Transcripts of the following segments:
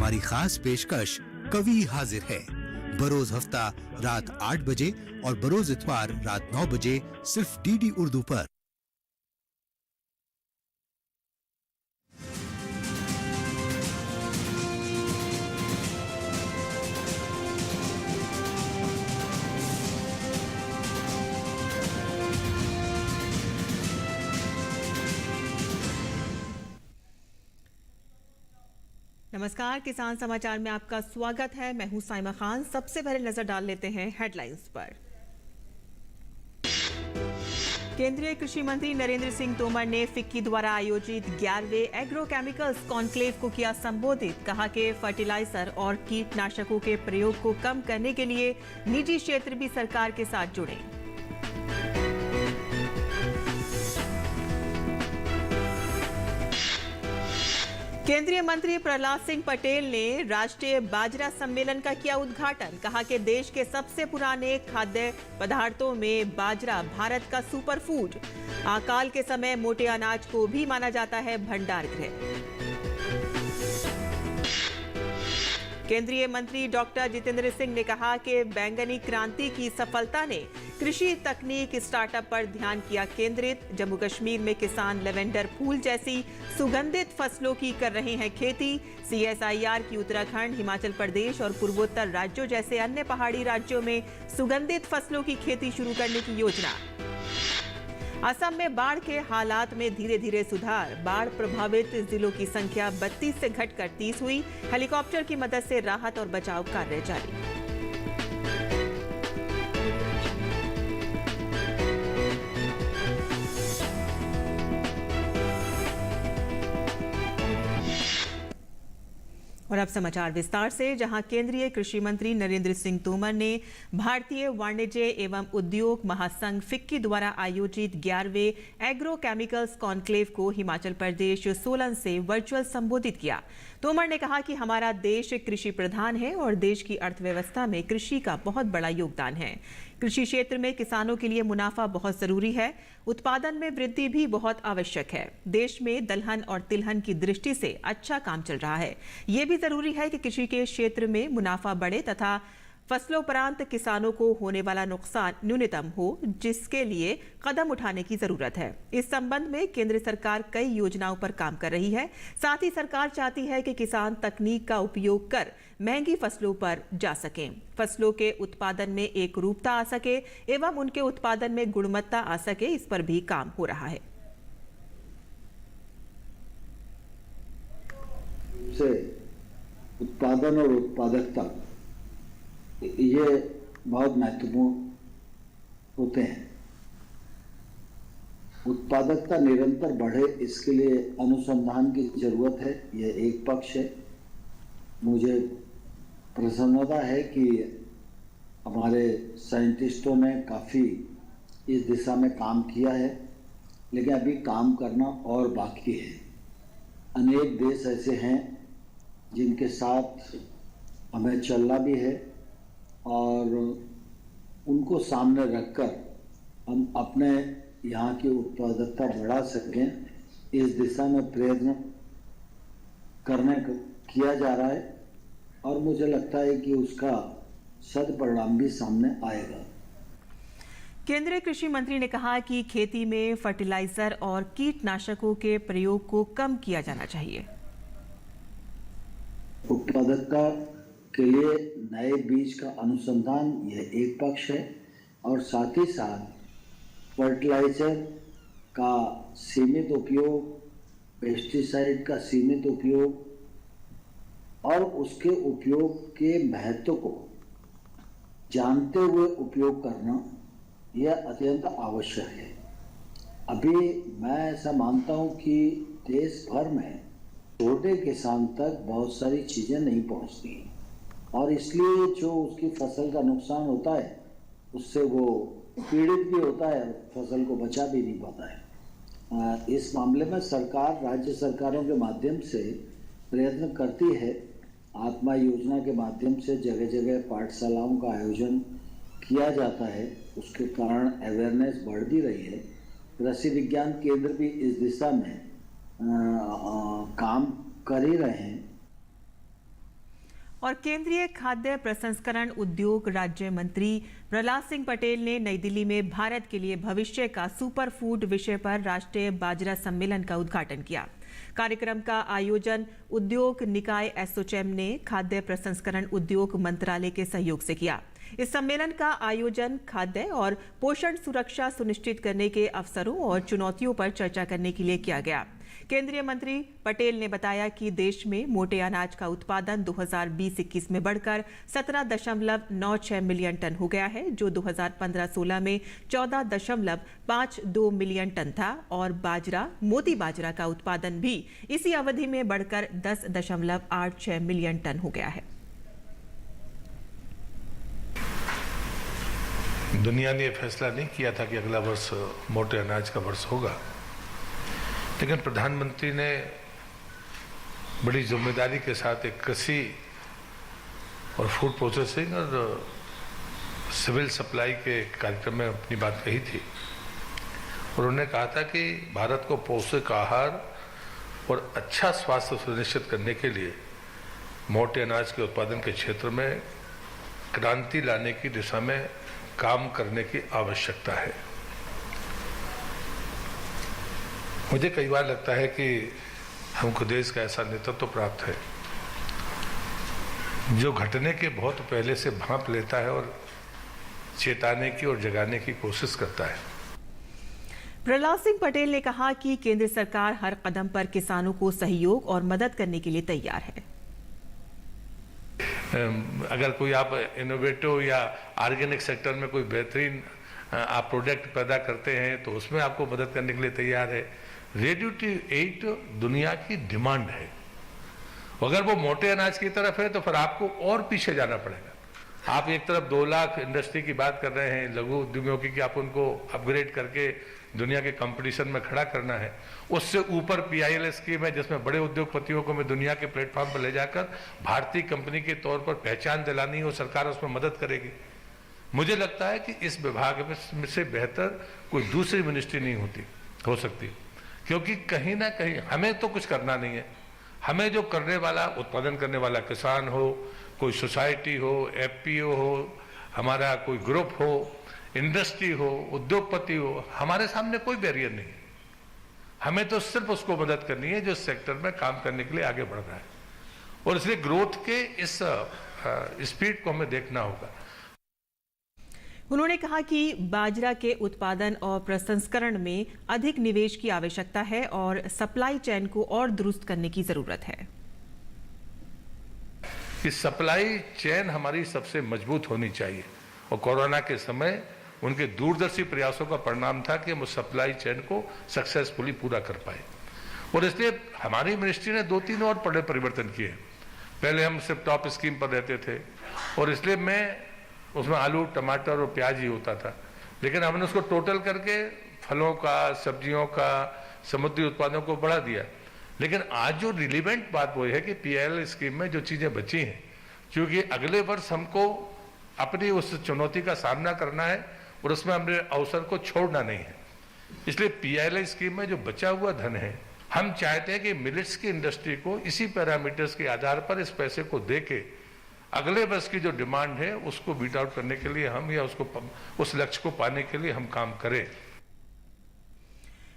हमारी खास पेशकश कवि हाजिर है बरोज हफ्ता रात 8 बजे और बरोज इतवार रात 9 बजे सिर्फ डीडी उर्दू पर। नमस्कार, किसान समाचार में आपका स्वागत है। मैं हूं साइमा खान। सबसे पहले नजर डाल लेते हैं हेडलाइंस पर। केंद्रीय कृषि मंत्री नरेंद्र सिंह तोमर ने फिक्की द्वारा आयोजित 11वें एग्रोकेमिकल्स कॉन्क्लेव को किया संबोधित। कहा कि फर्टिलाइजर और कीटनाशकों के प्रयोग को कम करने के लिए निजी क्षेत्र भी सरकार के साथ जुड़े। केंद्रीय मंत्री प्रहलाद सिंह पटेल ने राष्ट्रीय बाजरा सम्मेलन का किया उद्घाटन। कहा कि देश के सबसे पुराने खाद्य पदार्थों में बाजरा भारत का सुपर फूड। अकाल के समय मोटे अनाज को भी माना जाता है भंडार गृह। केंद्रीय मंत्री डॉक्टर जितेंद्र सिंह ने कहा कि बैंगनी क्रांति की सफलता ने कृषि तकनीक स्टार्टअप पर ध्यान किया केंद्रित। जम्मू कश्मीर में किसान लेवेंडर फूल जैसी सुगंधित फसलों की कर रहे हैं खेती। CSIR की उत्तराखंड, हिमाचल प्रदेश और पूर्वोत्तर राज्यों जैसे अन्य पहाड़ी राज्यों में सुगंधित फसलों की खेती शुरू करने की योजना। असम में बाढ़ के हालात में धीरे धीरे सुधार। बाढ़ प्रभावित जिलों की संख्या 32 से घटकर 30 हुई। हेलीकॉप्टर की मदद से राहत और बचाव कार्य जारी। और अब समाचार विस्तार से, जहां केंद्रीय कृषि मंत्री नरेंद्र सिंह तोमर ने भारतीय वाणिज्य एवं उद्योग महासंघ फिक्की द्वारा आयोजित 11वें एग्रो केमिकल्स कॉन्क्लेव को हिमाचल प्रदेश सोलन से वर्चुअल संबोधित किया। तोमर ने कहा कि हमारा देश कृषि प्रधान है और देश की अर्थव्यवस्था में कृषि का बहुत बड़ा योगदान है। कृषि क्षेत्र में किसानों के लिए मुनाफा बहुत जरूरी है। उत्पादन में वृद्धि भी बहुत आवश्यक है। देश में दलहन और तिलहन की दृष्टि से अच्छा काम चल रहा है। ये भी जरूरी है कि कृषि के क्षेत्र में मुनाफा बढ़े तथा फसलोपरांत किसानों को होने वाला नुकसान न्यूनतम हो, जिसके लिए कदम उठाने की जरूरत है। इस संबंध में केंद्र सरकार कई योजनाओं पर काम कर रही है। साथ ही सरकार चाहती है कि किसान तकनीक का उपयोग कर महंगी फसलों पर जा सकें, फसलों के उत्पादन में एक रूपता आ सके एवं उनके उत्पादन में गुणवत्ता आ सके। इस पर भी काम हो रहा है। से उत्पादन और उत्पादकता ये बहुत महत्वपूर्ण होते हैं। उत्पादकता निरंतर बढ़े, इसके लिए अनुसंधान की जरूरत है। यह एक पक्ष है। मुझे प्रसन्नता है कि हमारे साइंटिस्टों ने काफ़ी इस दिशा में काम किया है, लेकिन अभी काम करना और बाकी है। अनेक देश ऐसे हैं जिनके साथ हमें चलना भी है और उनको सामने रखकर हम अपने यहाँ की उत्पादकता बढ़ा सकें, इस दिशा में प्रयत्न किया जा रहा है और मुझे लगता है कि उसका सदपरिणाम भी सामने आएगा। केंद्रीय कृषि मंत्री ने कहा कि खेती में फर्टिलाइजर और कीटनाशकों के प्रयोग को कम किया जाना चाहिए। उत्पादकता के लिए नए बीज का अनुसंधान यह एक पक्ष है और साथ ही साथ फर्टिलाइजर का सीमित उपयोग, पेस्टिसाइड का सीमित उपयोग और उसके उपयोग के महत्व को जानते हुए उपयोग करना यह अत्यंत आवश्यक है। अभी मैं ऐसा मानता हूं कि देश भर में छोटे किसान तक बहुत सारी चीज़ें नहीं पहुंचती और इसलिए जो उसकी फसल का नुकसान होता है उससे वो पीड़ित भी होता है, फसल को बचा भी नहीं पाता है। इस मामले में सरकार राज्य सरकारों के माध्यम से प्रयत्न करती है। आत्मा योजना के माध्यम से जगह जगह पाठशालाओं का आयोजन किया जाता है, उसके कारण अवेयरनेस बढ़ भी रही है। कृषि विज्ञान केंद्र भी इस दिशा में काम कर ही रहे हैं और केंद्रीय खाद्य प्रसंस्करण उद्योग राज्य मंत्री प्रहलाद सिंह पटेल ने नई दिल्ली में भारत के लिए भविष्य का सुपर फूड विषय पर राष्ट्रीय बाजरा सम्मेलन का उद्घाटन किया। कार्यक्रम का आयोजन उद्योग निकाय एसोचैम ने खाद्य प्रसंस्करण उद्योग मंत्रालय के सहयोग से किया। इस सम्मेलन का आयोजन खाद्य और पोषण सुरक्षा सुनिश्चित करने के अवसरों और चुनौतियों पर चर्चा करने के लिए किया गया। केंद्रीय मंत्री पटेल ने बताया कि देश में मोटे अनाज का उत्पादन 2020-21 में बढ़कर 17.96 मिलियन टन हो गया है, जो 2015-16 में 14.52 मिलियन टन था और बाजरा, मोती बाजरा का उत्पादन भी इसी अवधि में बढ़कर 10.86 मिलियन टन हो गया है। दुनिया ने यह फैसला नहीं किया था कि अगला वर्ष मोटे अनाज का वर्ष होगा, लेकिन प्रधानमंत्री ने बड़ी जिम्मेदारी के साथ एक कृषि और फूड प्रोसेसिंग और सिविल सप्लाई के कार्यक्रम में अपनी बात कही थी। और उन्होंने कहा था कि भारत को पौष्टिक आहार और अच्छा स्वास्थ्य सुनिश्चित करने के लिए मोटे अनाज के उत्पादन के क्षेत्र में क्रांति लाने की दिशा में काम करने की आवश्यकता है। मुझे कई बार लगता है कि हमको देश का ऐसा नेतृत्व प्राप्त है जो घटने के बहुत पहले से भांप लेता है और चेताने की और जगाने की कोशिश करता है। प्रहलाद सिंह पटेल ने कहा कि केंद्र सरकार हर कदम पर किसानों को सहयोग और मदद करने के लिए तैयार है। अगर कोई आप इनोवेटिव या ऑर्गेनिक सेक्टर में कोई बेहतरीन आप प्रोडक्ट पैदा करते हैं तो उसमें आपको मदद करने के लिए तैयार है। रेडी टू ईट दुनिया की डिमांड है। अगर वो मोटे अनाज की तरफ है तो फिर आपको और पीछे जाना पड़ेगा। आप एक तरफ 2 लाख इंडस्ट्री की बात कर रहे हैं, लघु उद्योगों की, कि आप उनको अपग्रेड करके दुनिया के कंपटीशन में खड़ा करना है। उससे ऊपर PIL स्कीम है जिसमें बड़े उद्योगपतियों को मैं दुनिया के प्लेटफॉर्म पर ले जाकर भारतीय कंपनी के तौर पर पहचान दिलानी है और सरकार उसमें मदद करेगी। मुझे लगता है कि इस विभाग में से बेहतर कोई दूसरी मिनिस्ट्री नहीं हो सकती, क्योंकि कहीं ना कहीं हमें तो कुछ करना नहीं है। हमें जो करने वाला, उत्पादन करने वाला किसान हो, कोई सोसाइटी हो, FPO हो, हमारा कोई ग्रुप हो, इंडस्ट्री हो, उद्योगपति हो, हमारे सामने कोई बैरियर नहीं है। हमें तो सिर्फ उसको मदद करनी है जो सेक्टर में काम करने के लिए आगे बढ़ रहा है, और इसलिए ग्रोथ के इस स्पीड को हमें देखना होगा। उन्होंने कहा कि बाजरा के उत्पादन और प्रसंस्करण में अधिक निवेश की आवश्यकता है और सप्लाई चेन को और दुरुस्त करने की जरूरत है। इस सप्लाई चेन हमारी सबसे मजबूत होनी चाहिए, और कोरोना के समय उनके दूरदर्शी प्रयासों का परिणाम था कि हम उस सप्लाई चेन को सक्सेसफुली पूरा कर पाए। और इसलिए हमारी मिनिस्ट्री ने 2-3 और बड़े परिवर्तन किए। पहले हम सिर्फ टॉप स्कीम पर रहते थे और इसलिए मैं उसमें आलू, टमाटर और प्याज ही होता था, लेकिन हमने उसको टोटल करके फलों का, सब्जियों का, समुद्री उत्पादों को बढ़ा दिया। लेकिन आज जो रिलेवेंट बात वो है कि PIL स्कीम में जो चीज़ें बची हैं, क्योंकि अगले वर्ष हमको अपनी उस चुनौती का सामना करना है और उसमें हमने अवसर को छोड़ना नहीं है। इसलिए PIL स्कीम में जो बचा हुआ धन है, हम चाहते हैं कि मिलेट्स की इंडस्ट्री को इसी पैरामीटर्स के आधार पर इस पैसे को देके अगले वर्ष की जो डिमांड है उसको बीट आउट करने के लिए हम, या उसको उस लक्ष्य को पाने के लिए हम काम करें।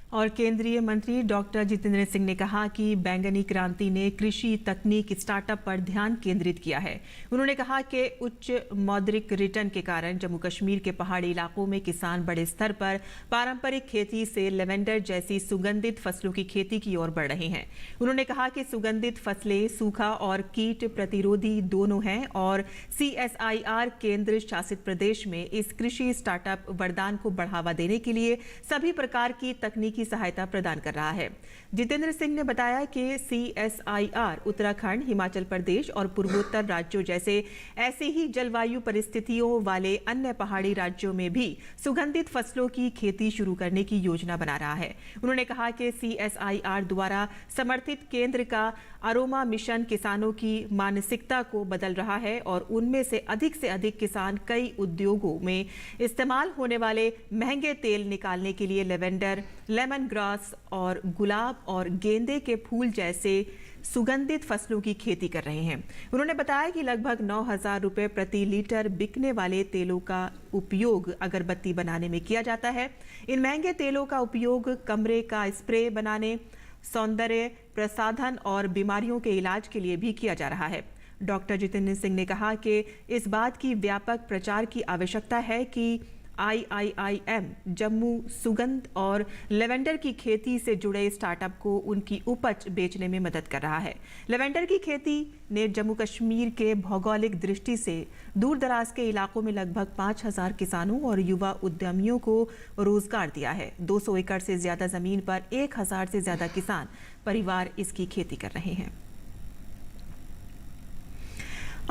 और केंद्रीय मंत्री डॉक्टर जितेंद्र सिंह ने कहा कि बैंगनी क्रांति ने कृषि तकनीक स्टार्टअप पर ध्यान केंद्रित किया है। उन्होंने कहा कि उच्च मौद्रिक रिटर्न के कारण जम्मू कश्मीर के पहाड़ी इलाकों में किसान बड़े स्तर पर पारंपरिक खेती से लेवेंडर जैसी सुगंधित फसलों की खेती की ओर बढ़ रहे हैं। उन्होंने कहा कि सुगंधित फसलें सूखा और कीट प्रतिरोधी दोनों हैं और CSIR केंद्र शासित प्रदेश में इस कृषि स्टार्टअप वरदान को बढ़ावा देने के लिए सभी प्रकार की तकनीकी सहायता प्रदान कर रहा है। जितेंद्र सिंह ने बताया कि CSIR उत्तराखंड, हिमाचल प्रदेश और पूर्वोत्तर राज्यों जैसे ऐसे ही जलवायु परिस्थितियों वाले अन्य पहाड़ी राज्यों में भी सुगंधित फसलों की खेती शुरू करने की योजना बना रहा है। उन्होंने कहा कि CSIR द्वारा समर्थित केंद्र का अरोमा मिशन किसानों की मानसिकता को बदल रहा है और उनमें से अधिक किसान कई उद्योगों में इस्तेमाल होने वाले महंगे तेल निकालने के लिए लेवेंडर, लेमन ग्रास और गुलाब और गेंदे के फूल जैसे सुगंधित फसलों की खेती कर रहे हैं। उन्होंने बताया कि लगभग 9,000 रुपए प्रति लीटर बिकने वाले तेलों का उपयोग अगरबत्ती बनाने में किया जाता है। इन महंगे तेलों का उपयोग कमरे का स्प्रे बनाने, सौंदर्य प्रसाधन और बीमारियों के इलाज के लिए भी किया जा रहा है। डॉक्टर जितेंद्र सिंह ने कहा कि इस बात की व्यापक प्रचार की आवश्यकता है कि IIIM जम्मू सुगंध और लेवेंडर की खेती से जुड़े स्टार्टअप को उनकी उपज बेचने में मदद कर रहा है। लेवेंडर की खेती ने जम्मू कश्मीर के भौगोलिक दृष्टि से दूर दराज के इलाकों में लगभग 5,000 किसानों और युवा उद्यमियों को रोजगार दिया है। 200 एकड़ से ज्यादा जमीन पर 1,000 से ज्यादा किसान परिवार इसकी खेती कर रहे हैं।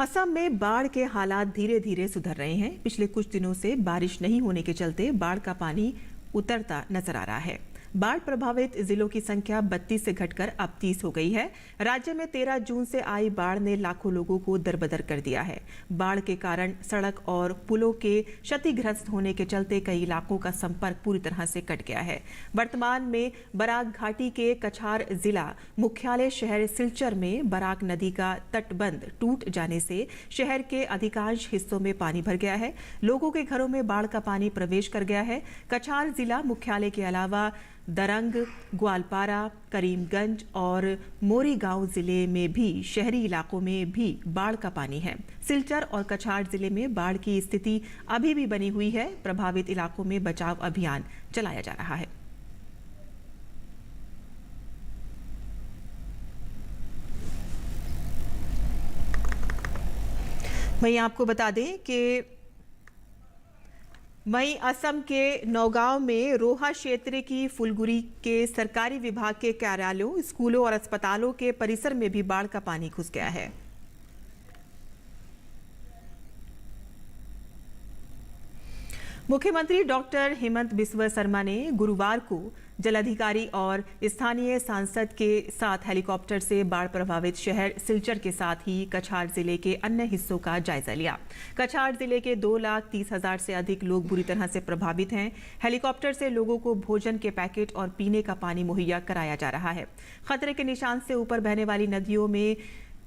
असम में बाढ़ के हालात धीरे धीरे सुधर रहे हैं। पिछले कुछ दिनों से बारिश नहीं होने के चलते बाढ़ का पानी उतरता नजर आ रहा है। बाढ़ प्रभावित जिलों की संख्या 32 से घटकर अब 30 हो गई है। राज्य में 13 जून से आई बाढ़ ने लाखों लोगों को दरबदर कर दिया है। बाढ़ के कारण सड़क और पुलों के क्षतिग्रस्त होने के चलते कई इलाकों का संपर्क पूरी तरह से कट गया है। वर्तमान में बराक घाटी के कछार जिला मुख्यालय शहर सिलचर में बराक नदी का तटबंध टूट जाने से शहर के अधिकांश हिस्सों में पानी भर गया है। लोगों के घरों में बाढ़ का पानी प्रवेश कर गया है। कछार जिला मुख्यालय के अलावा दरंग, ग्वालपारा, करीमगंज और मोरीगांव जिले में भी शहरी इलाकों में भी बाढ़ का पानी है। सिलचर और कछार जिले में बाढ़ की स्थिति अभी भी बनी हुई है। प्रभावित इलाकों में बचाव अभियान चलाया जा रहा है। वहीं आपको बता दें कि वहीं असम के नौगांव में रोहा क्षेत्र की फुलगुरी के सरकारी विभाग के कार्यालयों, स्कूलों और अस्पतालों के परिसर में भी बाढ़ का पानी घुस गया है। मुख्यमंत्री डॉक्टर हेमंत बिस्वा शर्मा ने गुरुवार को जलाधिकारी और स्थानीय सांसद के साथ हेलीकॉप्टर से बाढ़ प्रभावित शहर सिलचर के साथ ही कछार जिले के अन्य हिस्सों का जायजा लिया। कछार जिले के 2,30,000 से अधिक लोग बुरी तरह से प्रभावित हैं। हेलीकॉप्टर से लोगों को भोजन के पैकेट और पीने का पानी मुहैया कराया जा रहा है। खतरे के निशान से ऊपर बहने वाली नदियों में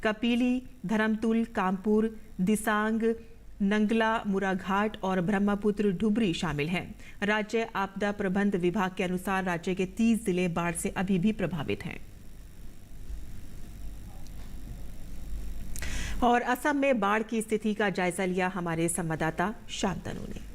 कपिली, धरमतुल, कामपुर, दिसांग, नंगला, मुराघाट और ब्रह्मपुत्र डुबरी शामिल हैं। राज्य आपदा प्रबंध विभाग के अनुसार राज्य के 30 जिले बाढ़ से अभी भी प्रभावित हैं। और असम में बाढ़ की स्थिति का जायजा लिया हमारे संवाददाता शांतनु ने।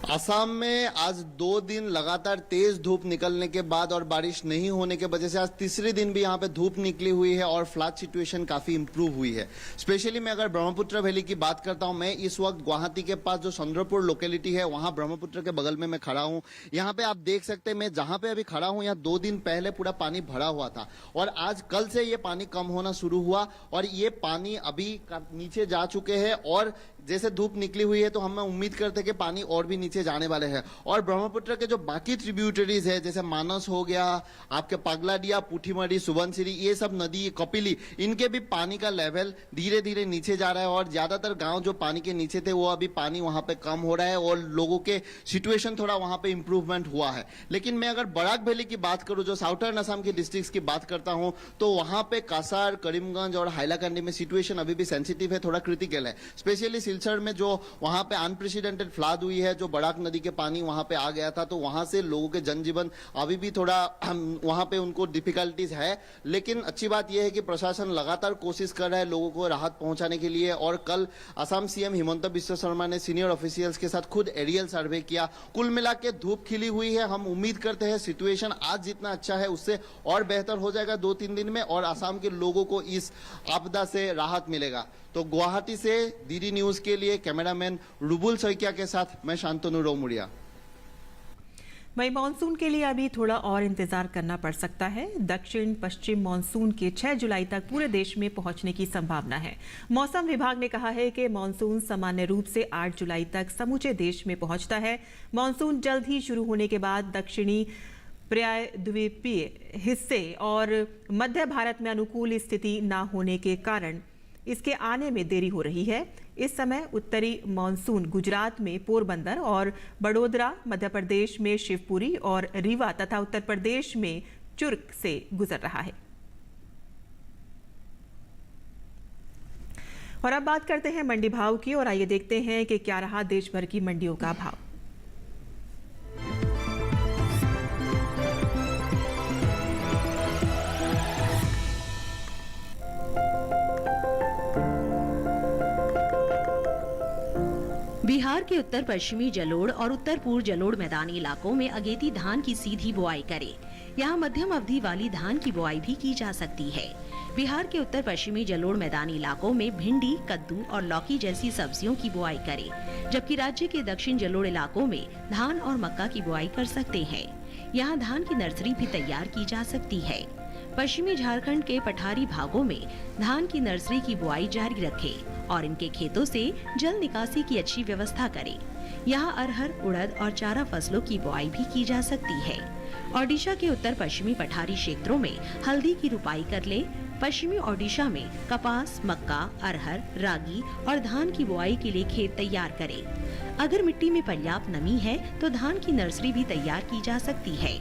असम में आज 2 दिन लगातार तेज धूप निकलने के बाद और बारिश नहीं होने के वजह से आज तीसरे दिन भी यहाँ पे धूप निकली हुई है और फ्लड सिचुएशन काफी इंप्रूव हुई है। स्पेशली मैं अगर ब्रह्मपुत्र वैली की बात करता हूँ, मैं इस वक्त गुवाहाटी के पास जो चंद्रपुर लोकेलिटी है वहाँ ब्रह्मपुत्र के बगल में मैं खड़ा हूँ। यहाँ पे आप देख सकते हैं मैं जहाँ पे अभी खड़ा हूँ यहाँ 2 दिन पहले पूरा पानी भरा हुआ था और आज कल से ये पानी कम होना शुरू हुआ और ये पानी अभी नीचे जा चुके हैं और जैसे धूप निकली हुई है तो हम उम्मीद करते हैं कि पानी और भी नीचे जाने वाले हैं। और ब्रह्मपुत्र के जो बाकी ट्रिब्यूटरीज है जैसे मानस हो गया, आपके पगलाडिया, पुठीमरी, सुबनसिरी, ये सब नदी, कपिली, इनके भी पानी का लेवल धीरे धीरे नीचे जा रहा है और ज्यादातर गांव जो पानी के नीचे थे वो अभी पानी वहां पे कम हो रहा है और लोगों के सिचुएशन थोड़ा वहां पे इंप्रूवमेंट हुआ है। लेकिन मैं अगर बराक वैली की बात करूं, जो साउथर्न असम की डिस्ट्रिक्ट की बात करता हूं, तो वहां पे कासार, करीमगंज और हाइलाकांडी में सिचुएशन अभी भी सेंसिटिव है, थोड़ा क्रिटिकल है। स्पेशली सिलचर में जो वहां पे अनप्रेसिडेंटेड फ्लड हुई है, जो बराक नदी के पानी वहां पे आ गया था, तो वहां से लोगों के जनजीवन अभी भी थोड़ा वहां पे उनको डिफिकल्टीज है। लेकिन अच्छी बात यह है कि प्रशासन लगातार कोशिश कर रहा है लोगों को राहत पहुंचाने के लिए और कल असम सीएम हिमंता बिस्वा शर्मा ने सीनियर ऑफिशियल्स के साथ खुद एरियल सर्वे किया। कुल मिला के धूप खिली हुई है। हम उम्मीद करते हैं सिचुएशन आज जितना अच्छा है उससे और बेहतर हो जाएगा 2-3 दिन में और असम के लोगों को इस आपदा से राहत मिलेगा। तो गुवाहाटी से डीडी न्यूज के लिए कैमरामैन रुबुल सैकिया के साथ मैं शांतनु रोमुड़िया। वहीं मानसून के लिए अभी थोड़ा और इंतजार करना पड़ सकता है। दक्षिण पश्चिम मानसून के 6 जुलाई तक पूरे देश में पहुंचने की संभावना है। मौसम विभाग ने कहा है कि मानसून सामान्य रूप से 8 जुलाई तक समूचे देश में पहुंचता है। मानसून जल्द ही शुरू होने के बाद दक्षिणी प्रायद्वीपीय हिस्से और मध्य भारत में अनुकूल स्थिति न होने के कारण इसके आने में देरी हो रही है। इस समय उत्तरी मानसून गुजरात में पोरबंदर और बड़ोदरा, मध्य प्रदेश में शिवपुरी और रीवा तथा उत्तर प्रदेश में चुर्क से गुजर रहा है। और अब बात करते हैं मंडी भाव की और आइए देखते हैं कि क्या रहा देश भर की मंडियों का भाव। बिहार के उत्तर पश्चिमी जलोढ़ और उत्तर पूर्व जलोढ़ मैदानी इलाकों में अगेती धान की सीधी बुआई करें। यहाँ मध्यम अवधि वाली धान की बुआई भी की जा सकती है। बिहार के उत्तर पश्चिमी जलोढ़ मैदानी इलाकों में भिंडी, कद्दू और लौकी जैसी सब्जियों की बुआई करें, जबकि राज्य के दक्षिण जलोढ़ इलाकों में धान और मक्का की बुआई कर सकते हैं। यहाँ धान की नर्सरी भी तैयार की जा सकती है। पश्चिमी झारखंड के पठारी भागों में धान की नर्सरी की बुआई जारी रखें और इनके खेतों से जल निकासी की अच्छी व्यवस्था करें। यहाँ अरहर, उड़द और चारा फसलों की बुआई भी की जा सकती है। ओडिशा के उत्तर पश्चिमी पठारी क्षेत्रों में हल्दी की रुपाई कर ले। पश्चिमी ओडिशा में कपास, मक्का, अरहर, रागी और धान की बुआई के लिए खेत तैयार करें। अगर मिट्टी में पर्याप्त नमी है तो धान की नर्सरी भी तैयार की जा सकती है।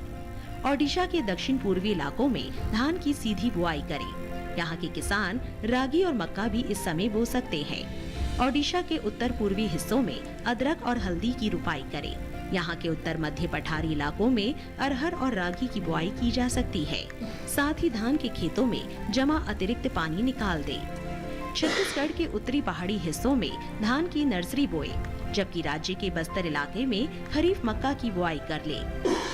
ओडिशा के दक्षिण पूर्वी इलाकों में धान की सीधी बुआई करें। यहाँ के किसान रागी और मक्का भी इस समय बो सकते हैं। ओडिशा के उत्तर पूर्वी हिस्सों में अदरक और हल्दी की रुपाई करें। यहाँ के उत्तर मध्य पठारी इलाकों में अरहर और रागी की बुआई की जा सकती है। साथ ही धान के खेतों में जमा अतिरिक्त पानी निकाल दें। छत्तीसगढ़ के उत्तरी पहाड़ी हिस्सों में धान की नर्सरी बोए, जबकि राज्य के बस्तर इलाके में खरीफ मक्का की बुआई कर ले।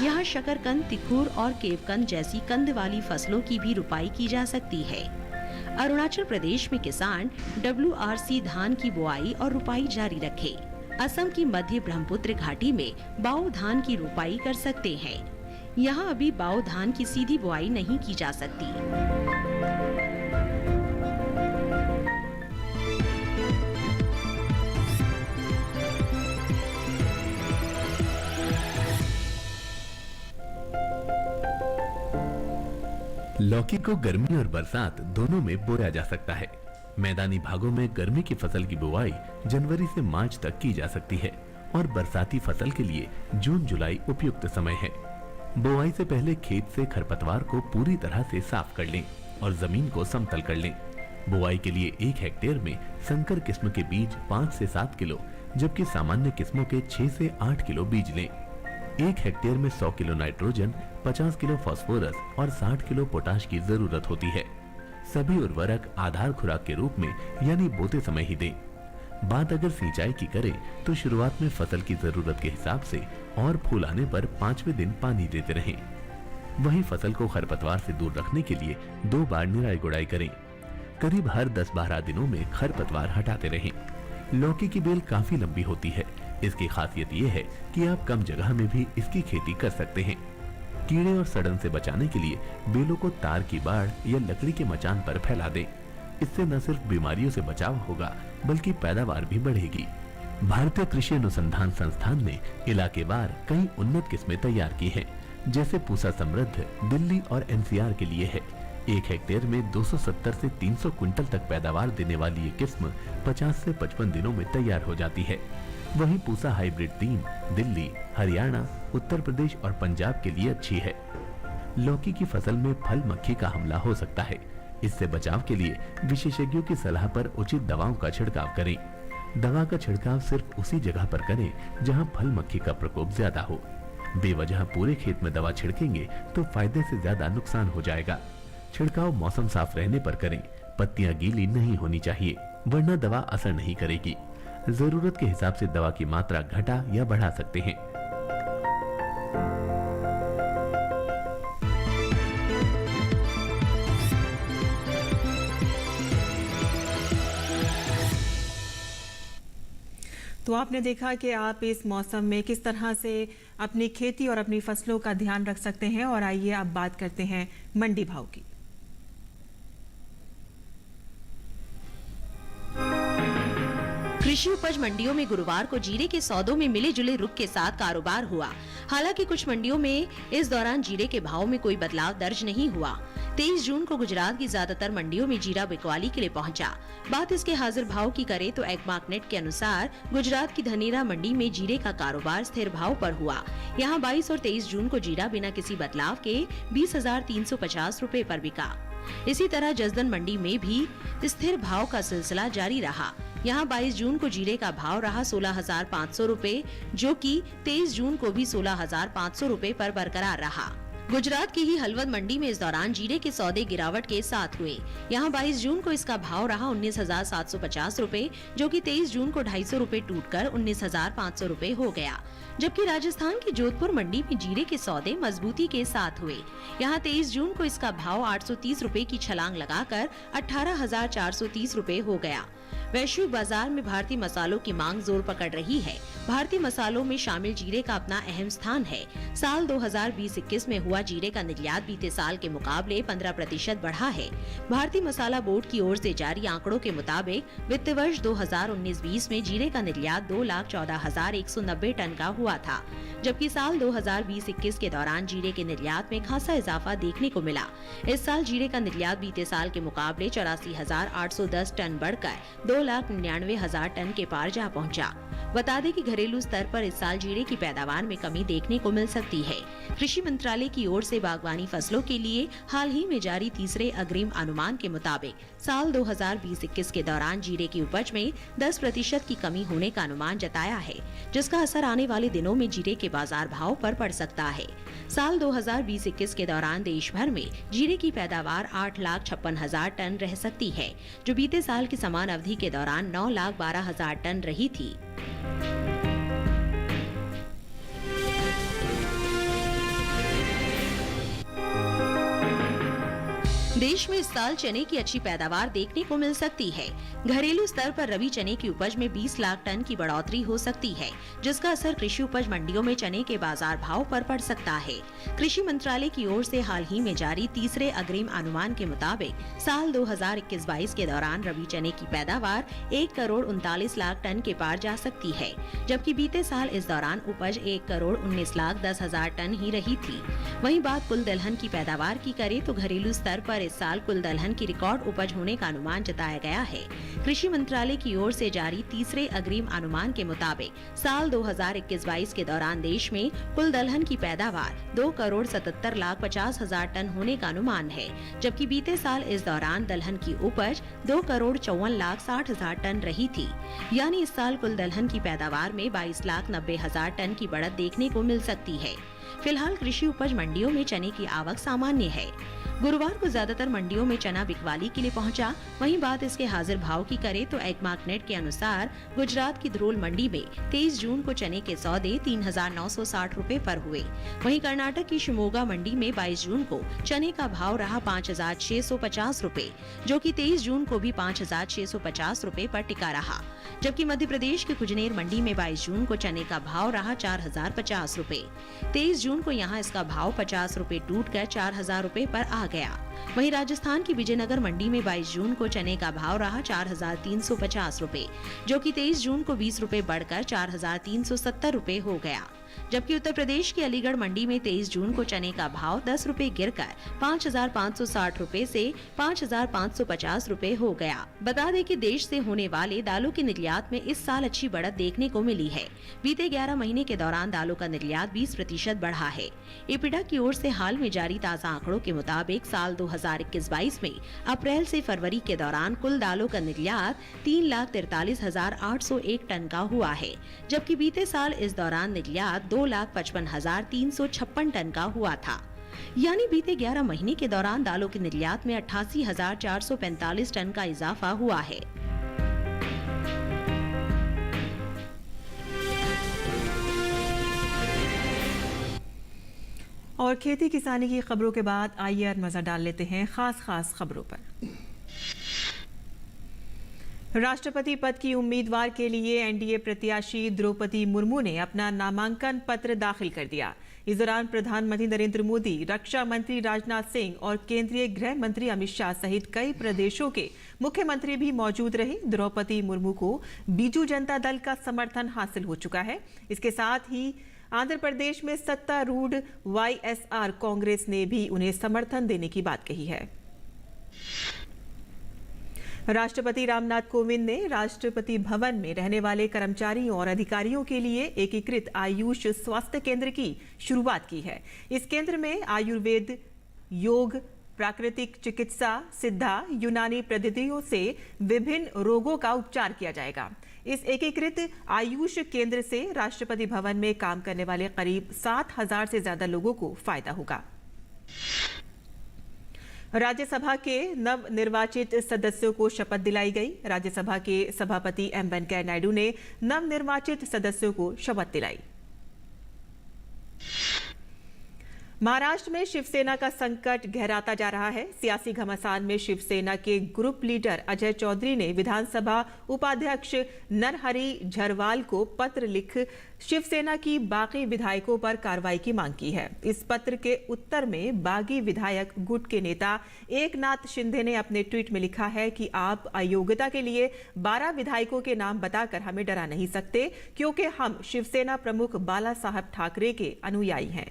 यहाँ शकरकंद, तिखुर और केवकंद जैसी कंद वाली फसलों की भी रुपाई की जा सकती है। अरुणाचल प्रदेश में किसान WRC धान की बुआई और रुपाई जारी रखे। असम की मध्य ब्रह्मपुत्र घाटी में बाओ धान की रुपाई कर सकते हैं। यहाँ अभी बाओ धान की सीधी बुआई नहीं की जा सकती। लौकी को गर्मी और बरसात दोनों में बोया जा सकता है। मैदानी भागों में गर्मी की फसल की बुआई जनवरी से मार्च तक की जा सकती है और बरसाती फसल के लिए जून जुलाई उपयुक्त समय है। बुआई से पहले खेत से खरपतवार को पूरी तरह से साफ कर लें और जमीन को समतल कर लें। बुआई के लिए 1 हेक्टेयर में संकर किस्म के बीज 5 से 7 किलो, जबकि सामान्य किस्मों के 6 से 8 किलो बीज लें। 1 हेक्टेयर में 100 किलो नाइट्रोजन, 50 किलो फास्फोरस और 60 किलो पोटाश की जरूरत होती है। सभी उर्वरक आधार खुराक के रूप में यानी बोते समय ही दें। बात अगर सिंचाई की करें तो शुरुआत में फसल की जरूरत के हिसाब से और फूल आने पर 5वें दिन पानी देते रहें। वहीं फसल को खरपतवार से दूर रखने के लिए 2 बार निराई गुड़ाई करें। करीब हर 10-12 दिनों में खरपतवार हटाते रहें। लौकी की बेल काफी लंबी होती है। इसकी खासियत ये है कि आप कम जगह में भी इसकी खेती कर सकते हैं। कीड़े और सड़न से बचाने के लिए बेलों को तार की बाड़ या लकड़ी के मचान पर फैला दें। इससे न सिर्फ बीमारियों से बचाव होगा बल्कि पैदावार भी बढ़ेगी। भारतीय कृषि अनुसंधान संस्थान ने इलाकेवार कई उन्नत किस्में तैयार की हैं, जैसे पूसा समृद्ध दिल्ली और NCR के लिए है। 1 हेक्टेयर में 270 से 300 क्विंटल तक पैदावार देने वाली ये किस्म 50 से 55 दिनों में तैयार हो जाती है। वहीं पूसा हाइब्रिड 3 दिल्ली, हरियाणा, उत्तर प्रदेश और पंजाब के लिए अच्छी है। लौकी की फसल में फल मक्खी का हमला हो सकता है। इससे बचाव के लिए विशेषज्ञों की सलाह पर उचित दवाओं का छिड़काव करें। दवा का छिड़काव सिर्फ उसी जगह पर करें जहां फल मक्खी का प्रकोप ज्यादा हो। बेवजह पूरे खेत में दवा छिड़केंगे तो फायदे से ज्यादा नुकसान हो जाएगा। छिड़काव मौसम साफ रहने पर करें। पत्तियां गीली नहीं होनी चाहिए, वरना दवा असर नहीं करेगी। जरूरत के हिसाब से दवा की मात्रा घटा या बढ़ा सकते हैं। तो आपने देखा कि आप इस मौसम में किस तरह से अपनी खेती और अपनी फसलों का ध्यान रख सकते हैं। और आइए अब बात करते हैं मंडी भाव की। कृषि उपज मंडियों में गुरुवार को जीरे के सौदों में मिले जुले रुख के साथ कारोबार हुआ। हालांकि कुछ मंडियों में इस दौरान जीरे के भाव में कोई बदलाव दर्ज नहीं हुआ। 23 जून को गुजरात की ज्यादातर मंडियों में जीरा बिकवाली के लिए पहुंचा। बात इसके हाजिर भाव की करें तो एग्मार्कनेट के अनुसार गुजरात की धनेरा मंडी में जीरे का कारोबार स्थिर भाव पर हुआ। यहाँ 22 और 23 जून को जीरा बिना किसी बदलाव के 20,350 रुपए पर बिका। इसी तरह जसदन मंडी में भी स्थिर भाव का सिलसिला जारी रहा। यहाँ 22 जून को जीरे का भाव रहा 16,500 रुपए, जो कि 23 जून को भी 16,500 रुपए पर बरकरार रहा। गुजरात की ही हलवद मंडी में इस दौरान जीरे के सौदे गिरावट के साथ हुए। यहाँ 22 जून को इसका भाव रहा 19,750 रुपए, जो कि 23 जून को 250 रुपए टूटकर 19,500 रुपए हो गया। जबकि राजस्थान की जोधपुर मंडी में जीरे के सौदे मजबूती के साथ हुए। यहाँ 23 जून को इसका भाव 830 रुपए की छलांग लगाकर 18,430 रुपए हो गया। वैश्विक बाजार में भारतीय मसालों की मांग जोर पकड़ रही है। भारतीय मसालों में शामिल जीरे का अपना अहम स्थान है। साल 2020-21 में हुआ जीरे का निर्यात बीते साल के मुकाबले 15% बढ़ा है। भारतीय मसाला बोर्ड की ओर से जारी आंकड़ों के मुताबिक वित्त वर्ष 2019-20 में जीरे का निर्यात 2,14,190 टन का हुआ था, जबकि साल 2020-21 के दौरान जीरे के निर्यात में खासा इजाफा देखने को मिला। इस साल जीरे का निर्यात बीते साल के मुकाबले 84,810 टन बढ़कर 2,99,000 टन के पार जा पहुंचा। बता दें कि घरेलू स्तर पर इस साल जीरे की पैदावार में कमी देखने को मिल सकती है। कृषि मंत्रालय की ओर से बागवानी फसलों के लिए हाल ही में जारी तीसरे अग्रिम अनुमान के मुताबिक साल 2020-21 के दौरान जीरे की उपज में 10% की कमी होने का अनुमान जताया है, जिसका असर आने वाले दिनों में जीरे के बाजार भाव पर पड़ सकता है। साल 2020-21 के दौरान देश भर में जीरे की पैदावार 8,56,000 टन रह सकती है, जो बीते साल की समान अवधि के दौरान 9,12,000 टन रही थी। देश में इस साल चने की अच्छी पैदावार देखने को मिल सकती है। घरेलू स्तर पर रबी चने की उपज में 20 लाख टन की बढ़ोतरी हो सकती है, जिसका असर कृषि उपज मंडियों में चने के बाजार भाव पर पड़ सकता है। कृषि मंत्रालय की ओर से हाल ही में जारी तीसरे अग्रिम अनुमान के मुताबिक साल 2021-22 के दौरान रबी चने की पैदावार 1,39,00,000 टन के पार जा सकती है, जबकि बीते साल इस दौरान उपज 1,19,10,000 टन ही रही थी। वहीं बात कुल दलहन की पैदावार की करें तो घरेलू स्तर पर इस साल कुल दलहन की रिकॉर्ड उपज होने का अनुमान जताया गया है। कृषि मंत्रालय की ओर से जारी तीसरे अग्रिम अनुमान के मुताबिक साल 2021-22 के दौरान देश में कुल दलहन की पैदावार 2,77,50,000 टन होने का अनुमान है, जबकि बीते साल इस दौरान दलहन की उपज 2,54,60,000 टन रही थी। यानी इस साल कुल दलहन की पैदावार में 22,90,000 टन की बढ़त देखने को मिल सकती है। फिलहाल कृषि उपज मंडियों में चने की आवक सामान्य है। गुरुवार को ज्यादातर मंडियों में चना बिकवाली के लिए पहुंचा। वहीं बात इसके हाजिर भाव की करें तो एग्मार्कनेट के अनुसार गुजरात की ध्रोल मंडी में 23 जून को चने के सौदे 3,960 रुपए पर हुए। वहीं कर्नाटक की शिमोगा मंडी में 22 जून को चने का भाव रहा 5,650 रुपए, जो कि 23 जून को भी 5,650 रुपए पर टिका रहा। जबकि मध्य प्रदेश की कुजनेर मंडी में 22 जून को चने का भाव रहा 4,050 रुपए। 23 जून को यहाँ इसका भाव 50 रुपए टूटकर 4,000 रुपए पर आ गया। वहीं राजस्थान की विजयनगर मंडी में 22 जून को चने का भाव रहा 4,350 रुपए, जो कि 23 जून को 20 रुपए बढ़कर 4,370 रुपए हो गया। जबकि उत्तर प्रदेश की अलीगढ़ मंडी में 23 जून को चने का भाव 10 रुपए गिरकर 5,560 रुपए से 5,550 रुपए हो गया। बता दें कि देश से होने वाले दालों के निर्यात में इस साल अच्छी बढ़त देखने को मिली है। बीते 11 महीने के दौरान दालों का निर्यात 20% बढ़ा है। इपिडा की ओर से हाल में जारी ताज़ा आंकड़ों के मुताबिक साल 2021-22 में अप्रैल से फरवरी के दौरान कुल दालों का निर्यात 3,43,801 टन का हुआ है, जबकि बीते साल इस दौरान निर्यात 2,55,356 टन का हुआ था। यानी बीते 11 महीने के दौरान दालों के निर्यात में 88,445 टन का इजाफा हुआ है। और खेती किसानी की खबरों के बाद आइए और नजर डाल लेते हैं खास खबरों पर। राष्ट्रपति पद की उम्मीदवार के लिए एनडीए प्रत्याशी द्रौपदी मुर्मू ने अपना नामांकन पत्र दाखिल कर दिया। इस दौरान प्रधानमंत्री नरेंद्र मोदी, रक्षा मंत्री राजनाथ सिंह और केंद्रीय गृह मंत्री अमित शाह सहित कई प्रदेशों के मुख्यमंत्री भी मौजूद रहे। द्रौपदी मुर्मू को बीजू जनता दल का समर्थन हासिल हो चुका है। इसके साथ ही आंध्र प्रदेश में सत्तारूढ़ वाईएसआर कांग्रेस ने भी उन्हें समर्थन देने की बात कही है। राष्ट्रपति रामनाथ कोविंद ने राष्ट्रपति भवन में रहने वाले कर्मचारियों और अधिकारियों के लिए एकीकृत आयुष स्वास्थ्य केंद्र की शुरुआत की है। इस केंद्र में आयुर्वेद, योग, प्राकृतिक चिकित्सा, सिद्धा, यूनानी पद्धतियों से विभिन्न रोगों का उपचार किया जाएगा। इस एकीकृत आयुष केंद्र से राष्ट्रपति भवन में काम करने वाले करीब 7,000 से ज्यादा लोगों को फायदा होगा। राज्यसभा के नवनिर्वाचित सदस्यों को शपथ दिलाई गई। राज्यसभा के सभापति एम वेंकैया नायडू ने नवनिर्वाचित सदस्यों को शपथ दिलाई। महाराष्ट्र में शिवसेना का संकट गहराता जा रहा है। सियासी घमासान में शिवसेना के ग्रुप लीडर अजय चौधरी ने विधानसभा उपाध्यक्ष नरहरी झरवाल को पत्र लिख शिवसेना की बागी विधायकों पर कार्रवाई की मांग की है। इस पत्र के उत्तर में बागी विधायक गुट के नेता एकनाथ शिंदे ने अपने ट्वीट में लिखा है कि आप अयोग्यता के लिए 12 विधायकों के नाम बताकर हमें डरा नहीं सकते, क्योंकि हम शिवसेना प्रमुख बाला साहब ठाकरे के अनुयायी हैं।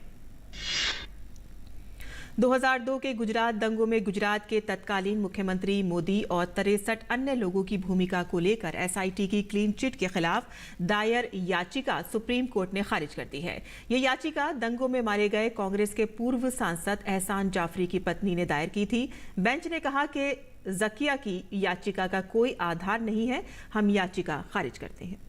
2002 के गुजरात दंगों में गुजरात के तत्कालीन मुख्यमंत्री मोदी और 63 अन्य लोगों की भूमिका को लेकर एसआईटी की क्लीन चिट के खिलाफ दायर याचिका सुप्रीम कोर्ट ने खारिज कर दी है। ये याचिका दंगों में मारे गए कांग्रेस के पूर्व सांसद एहसान जाफरी की पत्नी ने दायर की थी। बेंच ने कहा कि जकिया की याचिका का कोई आधार नहीं है, हम याचिका खारिज करते हैं।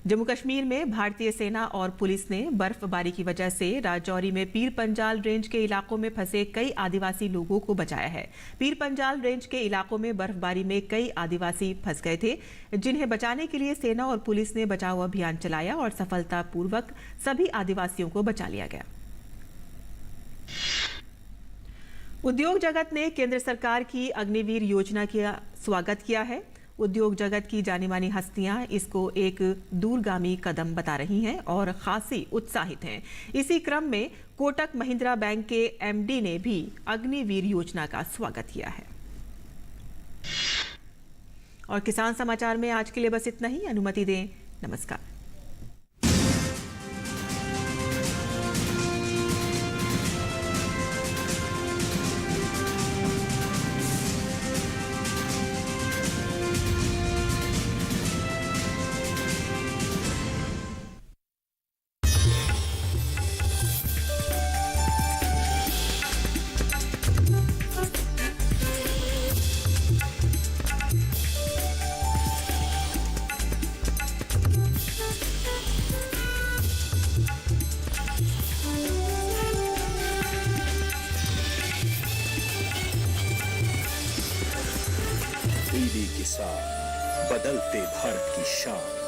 जम्मू कश्मीर में भारतीय सेना और पुलिस ने बर्फबारी की वजह से राजौरी में पीर पंजाल रेंज के इलाकों में फंसे कई आदिवासी लोगों को बचाया है। पीर पंजाल रेंज के इलाकों में बर्फबारी में कई आदिवासी फंस गए थे, जिन्हें बचाने के लिए सेना और पुलिस ने बचाव अभियान चलाया और सफलतापूर्वक सभी आदिवासियों को बचा लिया गया। उद्योग जगत ने केंद्र सरकार की अग्निवीर योजना का स्वागत किया है। उद्योग जगत की जानी मानी हस्तियां इसको एक दूरगामी कदम बता रही हैं और खासी उत्साहित हैं। इसी क्रम में कोटक महिंद्रा बैंक के एमडी ने भी अग्निवीर योजना का स्वागत किया है। और किसान समाचार में आज के लिए बस इतना ही। अनुमति दें। नमस्कार। टीवी के साथ बदलते भारत की शान।